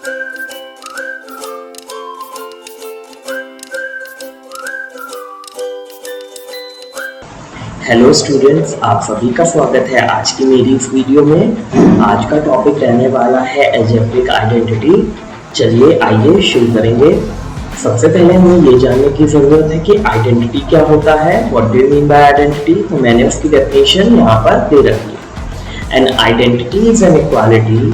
Hello students, आप सभी का स्वागत है आज की मेरी इस वीडियो में। आज का टॉपिक रहने वाला है अलजेब्रिक आइडेंटिटी। चलिए आइए शुरू करेंगे। सबसे पहले हमें ये जानने की ज़रूरत है कि आइडेंटिटी क्या होता है। What do you mean by identity? तो मैंने उसकी डेफिनेशन यहाँ पर दे रखी है। An identity is an equality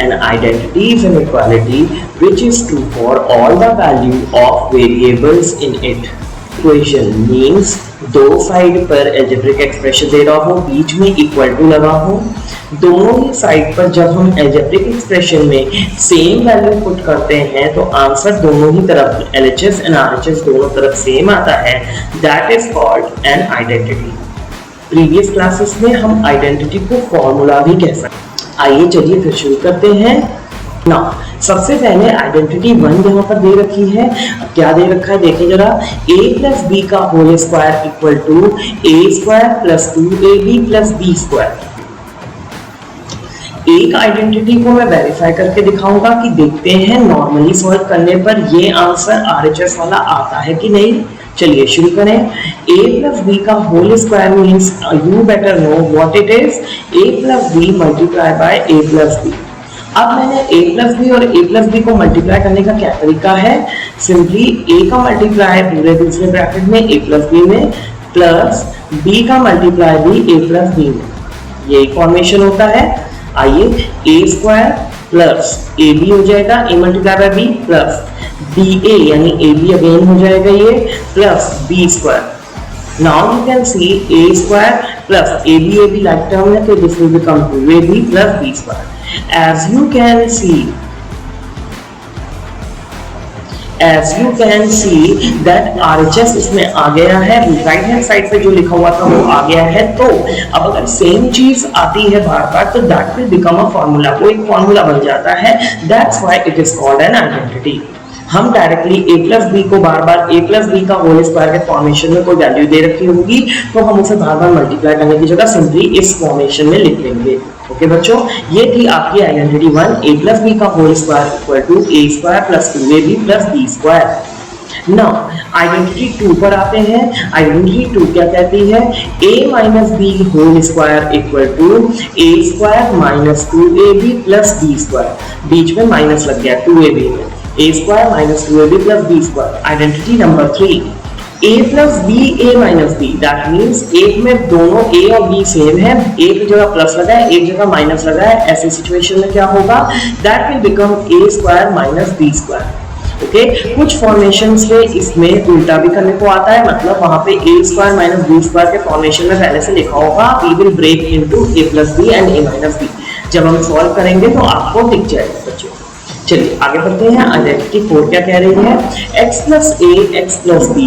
An identity is an equality which is true for all the value of variables in it. Equation means दो साइड पर algebraic expression दे रहा हो, बीच में इक्वल टू लगा हो। दोनों ही साइड पर जब हम algebraic expression में सेम वैल्यू पुट करते हैं तो आंसर दोनों ही तरफ LHS and RHS दोनों तरफ सेम आता है। That is called an identity. Previous classes में हम आइडेंटिटी को फॉर्मूला भी कह सकते हैं। आइए चलिए फिर शुरू करते हैं ना। सबसे पहले आइडेंटिटी 1 यहाँ पर दे रखी है। क्या दे रखा है देखिए जरा, a प्लस बी का whole square equal to a square plus 2ab plus b square. एक आइडेंटिटी को मैं वेरीफाई करके दिखाऊंगा कि देखते हैं नॉर्मली सॉल्व करने पर ये आंसर RHS वाला आता है कि नहीं। चलिए शुरू करें। a प्लस बी का whole square means you better know what it is. a plus b multiply by a plus b. अब मैंने a प्लस बी और a प्लस बी को मल्टीप्लाई करने का क्या तरीका है, सिंपली a का मल्टीप्लाई पूरे दूसरे ब्रैकेट में a प्लस बी में प्लस b का मल्टीप्लाई भी a प्लस बी में, ये फॉर्मेशन होता है। आइए a square plus A B हो जाएगा, a multiply by b plus B A यानी ए बी अगेन हो जाएगा ये plus B square. Now you can see a square plus A B like term है तो this will become 2ab plus b square. as you can see that RHS इसमें आ गया है, right hand side पे जो लिखा हुआ था वो आ गया है। तो अब अगर सेम चीज आती है बार बार तो that will become a formula, वो एक फॉर्मूला बन जाता है। That's why it is called an identity. हम डायरेक्टली a प्लस बी को बार बार a प्लस बी का होल स्क्वायर के फॉर्मेशन में कोई वैल्यू दे रखी होगी तो हम उसे बार बार मल्टीप्लाई करने की जगह सिंपली इस फॉर्मेशन में लिख लेंगे। ओके बच्चों, ये थी आपकी आइडेंटिटी 1, a प्लस बी का whole square equal to a square plus 2ab plus b square. Now identity 2 पर आते हैं। आइडेंटिटी 2 क्या कहती है, a minus B whole square equal to a square minus 2ab plus b square. बीच में minus लग गया 2ab में, a square minus 2ab plus b square. Identity number 3, a plus B a minus B, that means एक में दोनों a और b same है, एक जगह प्लस लगा है एक जगह माइनस लगा है। ऐसी सिचुएशन में क्या होगा, that will become a square minus b square. Okay, कुछ फॉर्मेशंस में इसमें उल्टा भी करने को आता है, मतलब वहां पे a square minus b square के फॉर्मेशन में पहले से लिखा होगा we will break into a plus b and a minus b। जब हम सॉल्व करेंगे तो आपको दिख जाएगा बच्चों। चलिए आगे बढ़ते हैं। आइडेंटिटी 4 क्या कह रही है, x plus a x plus b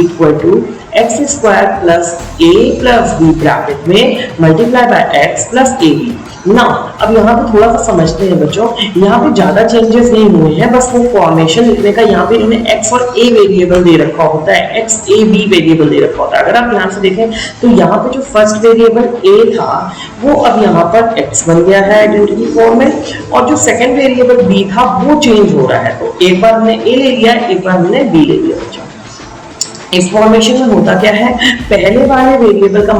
equal to X square plus a plus b bracket में multiply by x plus a b। Now अब यहाँ पे थोड़ा सा समझते हैं बच्चों, यहाँ पे ज्यादा चेंजेस नहीं हुए हैं, बस वो फॉर्मेशन लिखने का यहाँ पे इन्होंने x और a वेरिएबल दे रखा होता है, x a b वेरिएबल दे रखा होता है। अगर आप ध्यान से देखें तो यहाँ पे जो फर्स्ट वेरिएबल a था वो अब यहाँ पर x बन गया है आइडेंटिटी 4 में, और जो सेकंड वेरिएबल b था वो चेंज हो रहा है। तो एक बार हमने a ले लिया, एक बार हमने b ले लिया बच्चों। इस फॉर्मेशन में होता क्या है, पहले वाले वेरिएबल का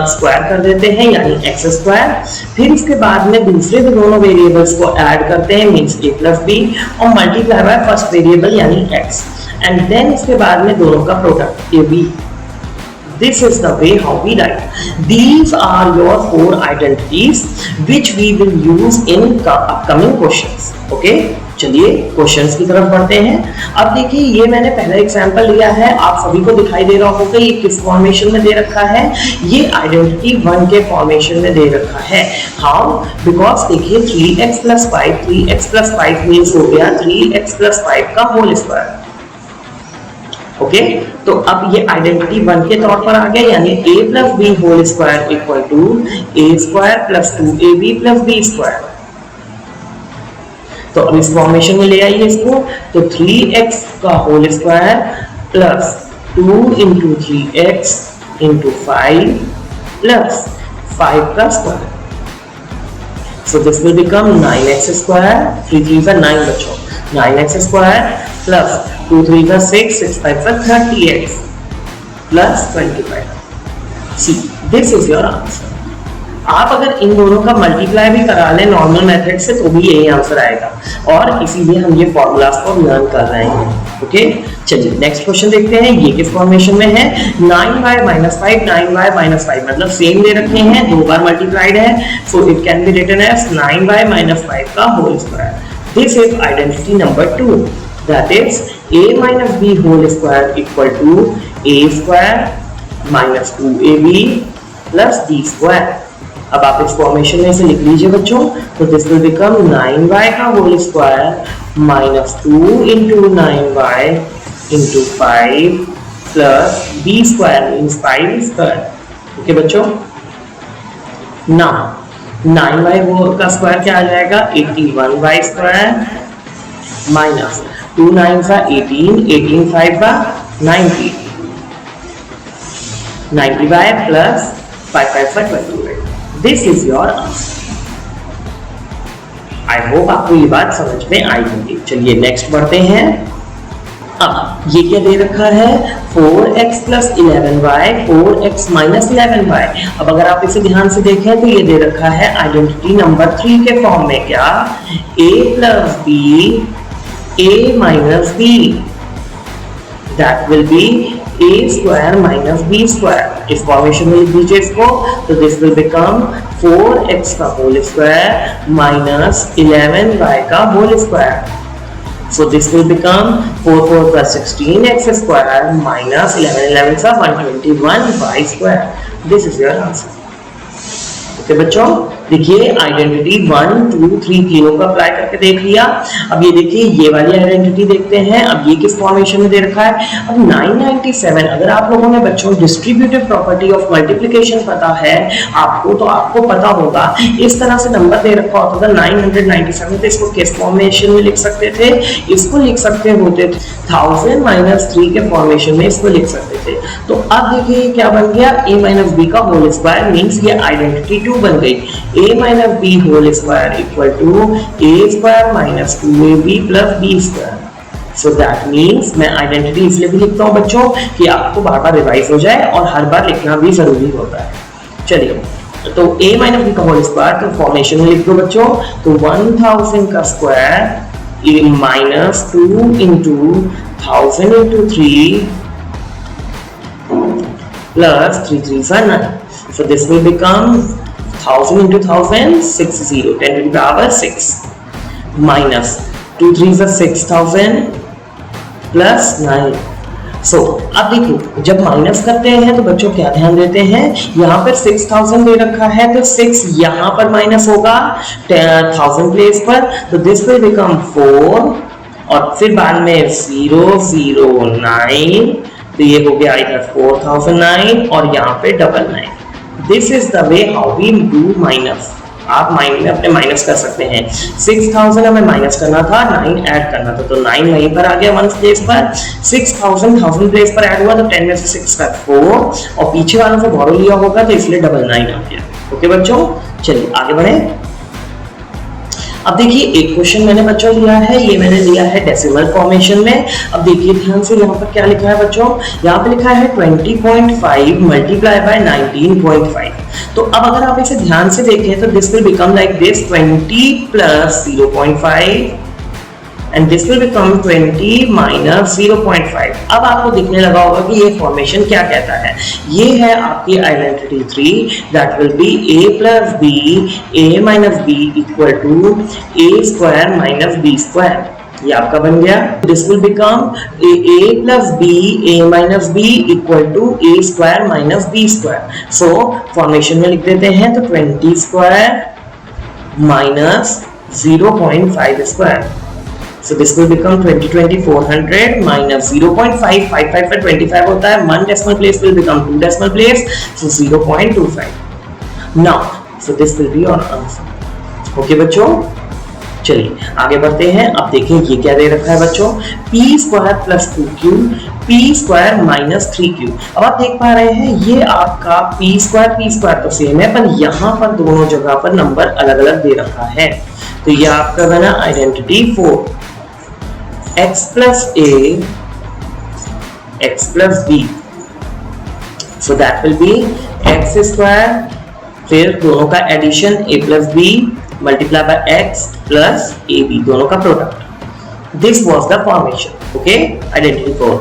स्क्वायर कर देते हैं यानी एक्स स्क्वायर, फिर इसके बाद में दूसरे दोनों वेरिएबल्स को ऐड करते हैं मींस a प्लस बी और मल्टीप्लाई बाय फर्स्ट वेरिएबल यानी x, एंड देन इसके बाद में दोनों का product a b। This is the way how we write. These are your 4 identities which we will use in upcoming questions. Okay? चलिए questions की तरफ बढ़ते हैं। अब देखिए ये मैंने पहला एग्जांपल लिया है, आप सभी को दिखाई दे रहा होगा ये किस फॉर्मेशन में दे रखा है, ये आइडेंटिटी 1 के फॉर्मेशन में दे रखा है। हाउ, बिकॉज देखिए 3x plus 5, 3x plus 5 means हो गया 3x प्लस 5 का होल स्क्वायर। ओके, तो अब ये आइडेंटिटी 1 के तौर पर आ गया, यानी a plus b whole square equal to a square plus 2ab plus b square. तो अब इस फॉर्मेशन में ले आइए इसको, तो 3x का whole square plus 2 into 3x into 5 plus 5 का square. So this will become 9x square, 3 3 for 9 बच्चों, 9x square plus 2 3 for 6, 6 5 for 30x plus 25. See, this is your answer. आप अगर इन दोनों का मल्टीप्लाई भी करा लें नॉर्मल मेथड से तो भी यही आंसर आएगा, और इसीलिए हम ये फॉर्मूलाज को लर्न कर रहे हैं। ओके, चलिए नेक्स्ट क्वेश्चन देखते हैं। ये किस फॉर्मेशन में है? 9y minus 5, 9y minus 5 मतलब सेम दे रखे हैं, दो बार मल्टीप्लाइड है, so it can be written as 9y minus 5 का होल स्क्वायर। This is identity number 2, that is a minus b whole square equal to a square minus 2ab plus b square. अब आप इस फॉर्मेशन में से लिख लीजिए बच्चों, तो दिस विल बिकम 9y का whole square minus 2 into 9y into 5 plus b square means 5 square. Okay बच्चों, नाउ 9y का स्क्वायर क्या आ जाएगा? 81y स्क्वायर माइनस 2 9 का 18, 18 5 का 90, 90y प्लस 5 5 का 25। This is your answer. I hope आपको ये बात समझ में आई होगी। चलिए नेक्स्ट बढ़ते हैं। अब ये क्या दे रखा है? 4x plus 11y, 4x minus 11y। अब अगर आप इसे ध्यान से देखें तो ये दे रखा है आइडेंटिटी नंबर 3 के फॉर्म में। क्या? a plus b, a minus b, that will be a square minus b square। इस फॉर्मेशन में लिख दीजिए इसको, तो दिस विल बिकम 4x का होल स्क्वायर माइनस 11y का whole square. So this will become 4 4 plus 16x square minus 11 11 का 121y square। This is your answer. Okay बच्चों, देखिए आइडेंटिटी 1 2 3 तीनों को अप्लाई करके देख लिया। अब ये देखिए ये वाली आइडेंटिटी देखते हैं। अब ये किस फॉर्मेशन में दे रखा है? अब 997, अगर आप लोगों ने बच्चों डिस्ट्रीब्यूटिव प्रॉपर्टी ऑफ मल्टीप्लिकेशन पता है आपको, तो आपको पता होगा इस तरह से नंबर दे रखा होता था 997, तो इसको किस फॉर्मेशन में लिख सकते थे? इसको लिख सकते होते 1000 माइनस 3 के फॉर्मेशन में इसको लिख सकते थे। तो अब देखिए क्या बन गया? a माइनस b का होल स्क्वायर मीन्स ये आइडेंटिटी 2 बन गई। a minus b whole square equal to a square minus 2ab plus b square। So that means मैं आइडेंटिटी इसलिए भी लिखता हूँ बच्चों कि आपको बार बार रिवाइज हो जाए और हर बार लिखना भी जरूरी होता है। चलिए तो a minus b का होल स्क्वायर तो फॉर्मेशन में लिख दो बच्चों, तो 1000 का square minus 2 into 1000 into 3 plus 3 3 for 9। So this will become 1000 into 1000, 60, 10 to the power 6 minus 2 3 is 6000 plus 9। So अब देखो जब माइनस करते हैं तो बच्चों क्या ध्यान देते हैं, यहाँ पर 6000 दे रखा है तो 6 यहाँ पर माइनस होगा 1000 प्लेस पर, तो दिस विल बिकम 4 और फिर बाद में 0 0 9, तो ये हो गया इधर 4009 और यहाँ पे 99। This is the way how we do minus। आप माइंड में अपने माइनस कर सकते हैं। 6000 हमें माइनस करना था, 9 ऐड करना था, तो 9 वहीं पर आ गया 1 प्लेस पर, 6000 1000 प्लेस पर ऐड हुआ तो 10 में से 6 का 4 और पीछे वालों से बोरो लिया होगा तो इसलिए 99 आ गया। ओके बच्चों, चलिए आगे बढ़े। अब देखिए एक क्वेश्चन मैंने बच्चों लिया है, ये मैंने लिया है डेसिमल फॉर्मेशन में। अब देखिए ध्यान से यहाँ पर क्या लिखा है बच्चों, यहाँ पे लिखा है 20.5 मल्टीप्लाई बाय 19.5। तो अब अगर आप इसे ध्यान से देखें तो this will become like this 20 plus 0.5 and this will become 20 minus 0.5। अब आपको दिखने लगा होगा कि ये फॉर्मेशन क्या कहता है। ये है आपकी identity 3 that will be a plus b, a minus b equal to a square minus b square। ये आपका बन गया। This will become a plus b, a minus b equal to a square minus b square। So formation में लिख देते हैं तो 20 square minus 0.5 square। So this will become 400 minus 0.5, 55 पर 25 होता है, 1 decimal place will become 2 decimal place, so 0.25। Now, so this will be your answer। Okay बच्चों, चलिए आगे बढ़ते हैं। अब देखिए ये क्या दे रखा है बच्चों, P square plus 2q P square minus 3q। अब आप देख पा रहे हैं ये आपका पी स्क्वायर तो सेम है, पर यहाँ पर दोनों जगह पर नंबर अलग अलग दे रखा है। तो ये आपका बना identity 4 x plus a x plus b, so that will be x square, फिर दोनों का addition a plus b multiply by x plus ab, दोनों का product. This was the formation, okay, identity 4।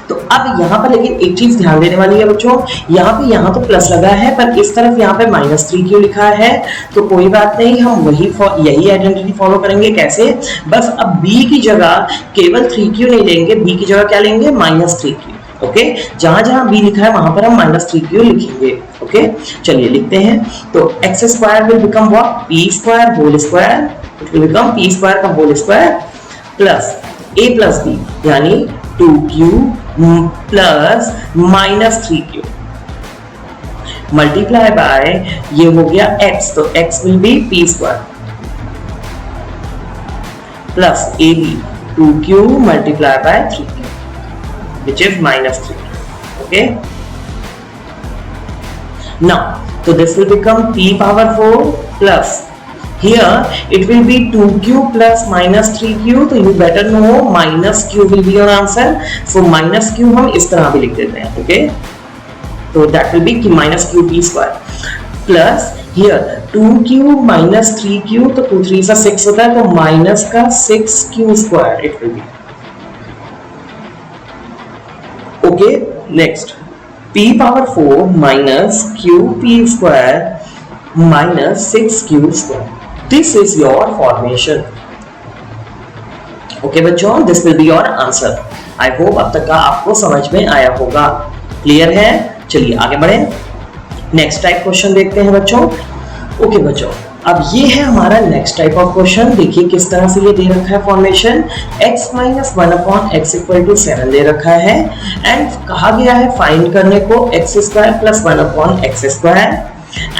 तो अब यहाँ पर लेकिन एक चीज ध्यान देने वाली है बच्चों, यहाँ तो प्लस लगा है पर इस तरफ यहाँ पे माइनस 3q लिखा है, तो कोई बात नहीं, हम यही आइडेंटिटी फॉलो करेंगे। कैसे, बस अब b की जगह केवल 3q नहीं लेंगे, b की जगह क्या लेंगे, माइनस 3q। ओके, जहां जहां b लिखा है वहां पर हम माइनस 3q लिखेंगे। ओके, चलिए लिखते हैं। तो x square will become what, p square whole square, it will become p square का whole square plus a plus b यानी 2q plus minus 3q multiply by ये हो गया x, तो x will be p square plus ab 2q multiply by 3q which is minus 3q। okay, now so this will become p power 4 plus here it will be 2q plus minus 3q, तो you better know minus q will be your answer, so minus q हम इस तरह भी लिख देते हैं। okay, तो that will be minus qp square plus here 2q minus 3q, तो 2 3 से 6 होता है, तो माइनस का 6q square it will be। okay, next p power 4 minus qp square minus 6q square, this is your formation। okay बच्चों, this will be your answer। I hope अब तक का आपको समझ में आया होगा, क्लियर है। चलिए आगे बढ़े, नेक्स्ट टाइप क्वेश्चन देखते हैं बच्चों। ओके बच्चों, अब ये है हमारा नेक्स्ट टाइप ऑफ क्वेश्चन। देखिए किस तरह से ये दे रखा है फॉर्मेशन, x माइनस 1/x इक्वल टू 7 दे रखा है एंड कहा गया है फाइंड करने को x square plus 1/x square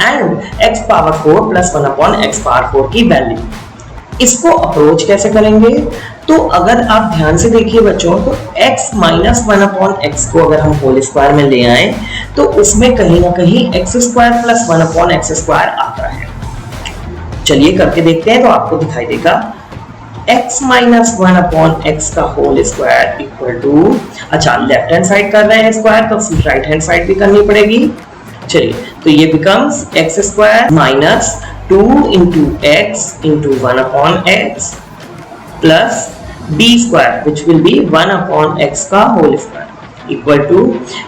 and x power 4 plus 1/x power 4 की वैल्यू। इसको अप्रोच कैसे करेंगे, तो अगर आप ध्यान से देखिए बच्चों, तो x माइनस 1/x को अगर हम होल स्क्वायर में ले आए तो उसमें कहीं ना कहीं x square plus 1/x square आता है। चलिए करके देखते हैं तो आपको दिखाई देगा x माइनस 1/x का होल स्क्वायर इक्वल टू, अच्छा लेफ्ट हैंड साइड कर रहे हैं स्क्वायर तो फिर राइट हैंड साइड भी करनी पड़ेगी। चलिए तो ये becomes x square minus 2 into x into 1/x plus b square which will be 1/x का whole square equal to,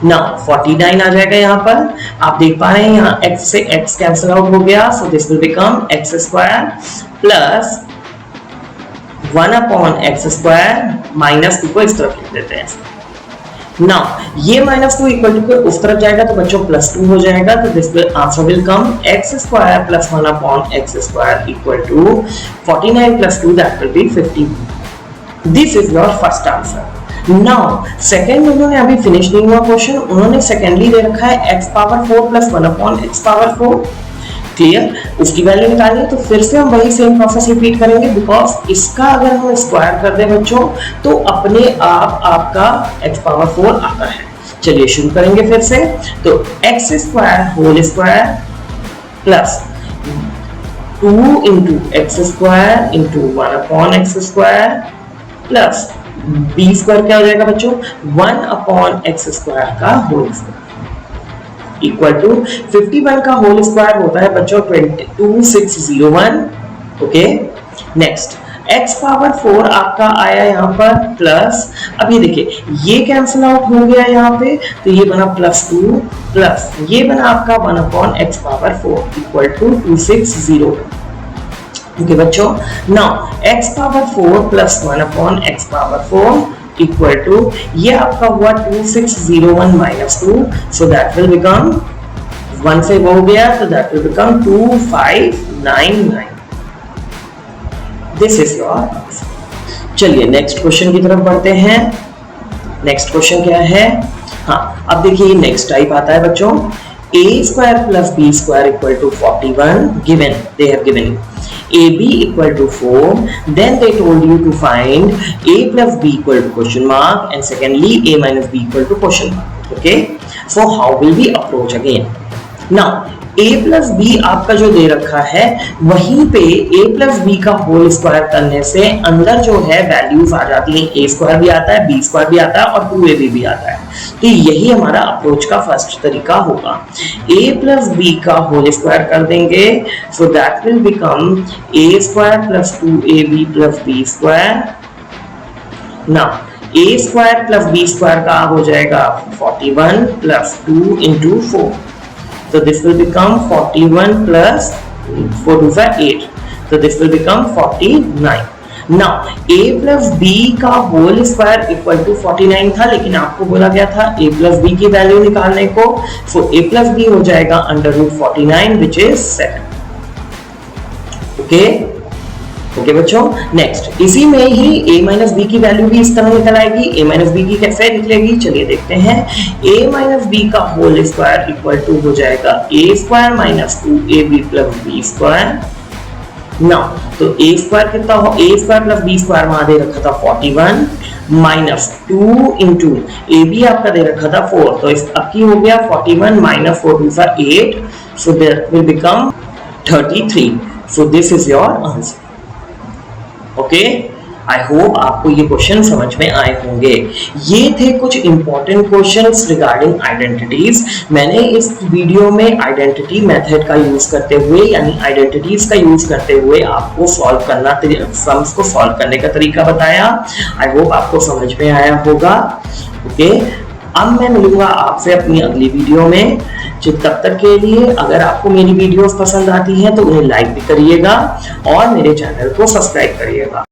now 49 आ जाएगा। यहाँ पर आप देख पा रहे हैं यहाँ x से x कैंसिल आउट हो गया, सो this will become x square plus 1/x square minus 2 को इस तरफ लिख देते हैं। नाउ ये माइनस 2 इक्वल टू उस तरफ जाएगा तो बच्चों प्लस 2 हो जाएगा, तो this will answer will come x square plus 1/x square equal to 49 plus 2 that will be 50। This is your first answer. Now second उन्होंने अभी फिनिश नहीं हुआ क्वेश्चन, उन्होंने सेकेंडली दे रखा है x power 4 plus 1/x power 4, clear, उसकी value निकालनी है। तो फिर से हम वही सेम प्रोसेस रिपीट करेंगे, बिकॉज इसका अगर हम स्क्वायर कर दें बच्चों तो अपने आप आपका x पावर 4 आता है। चलिए शुरू करेंगे फिर से, तो x square whole square plus 2 into x square into 1/x square plus b square क्या हो जाएगा बच्चों, 1/x स्क्वायर का होल स्क्वायर इक्वल टू 51 का होल स्क्वायर होता है बच्चों 2601। ओके, नेक्स्ट x पावर 4 आपका आया यहाँ पर प्लस, अब ये देखिए ये कैंसिल आउट हो गया यहाँ पे, तो ये बना +2 प्लस ये बना आपका 1/x power 4 equal to 2601। Okay बच्चों, now x power 4 plus 1/x power 4 equal to ये आपका हुआ 2601 minus 2, so that will become 1 से हो गया तो that will become 2599। This is your answer. चलिए नेक्स्ट क्वेश्चन की तरफ बढ़ते हैं। नेक्स्ट क्वेश्चन क्या है, हाँ अब देखिए नेक्स्ट टाइप आता है बच्चों, a square plus b square equal to 41 given, they have given AB equal to 4, then they told you to find A plus B equal to question mark, and secondly A minus B equal to question mark. Okay, so how will we approach again? Now a plus b आपका जो दे रखा है, वहीं पे a plus b का whole square करने से अंदर जो है वैल्यूज आ जाती हैं, a स्क्वायर भी आता है, b स्क्वायर भी आता है और 2ab भी आता है। तो यही हमारा अप्रोच का फर्स्ट तरीका होगा। a प्लस बी का होल स्क्वायर कर देंगे, सो that will become a square plus 2ab plus b square. Now a square plus b square का हो जाएगा 41 plus 2 into 4, so this will become 41 plus 4 to 8, so this will become 49. now a plus b का whole square equal to 49 था, लेकिन आपको बोला गया था a plus b की वैल्यू निकालने को, so a plus b हो जाएगा under root 49 which is 7. Okay बच्चों, नेक्स्ट इसी में ही a माइनस बी की वैल्यू भी इस तरह निकल आएगी। a माइनस बी की कैसे निकलेगी, चलिए देखते हैं। a माइनस बी का होल स्क्वायर इक्वल टू हो जाएगा a square minus 2ab plus b square. Now तो a स्क्वायर कितना हो, a square plus b square वहां दे रखा था 41 माइनस 2 इंटू ए बी आपका दे रखा था 4, तो इस अब की हो गया 41 minus 4 to 8, so that will become 33. So this is your answer. Okay, I hope आपको ये क्वेश्चन समझ में आए होंगे। ये थे कुछ इंपॉर्टेंट क्वेश्चंस रिगार्डिंग आइडेंटिटीज। मैंने इस वीडियो में आइडेंटिटी मेथड का यूज करते हुए, यानी आइडेंटिटीज का यूज करते हुए आपको सॉल्व करना, सम्स को सॉल्व करने का तरीका बताया। आई होप आपको समझ में आया होगा। ओके, अब मैं मिलूंगा आपसे अपनी अगली वीडियो में। तब तक के लिए अगर आपको मेरी वीडियोस पसंद आती हैं तो उन्हें लाइक भी करिएगा और मेरे चैनल को सब्सक्राइब करिएगा।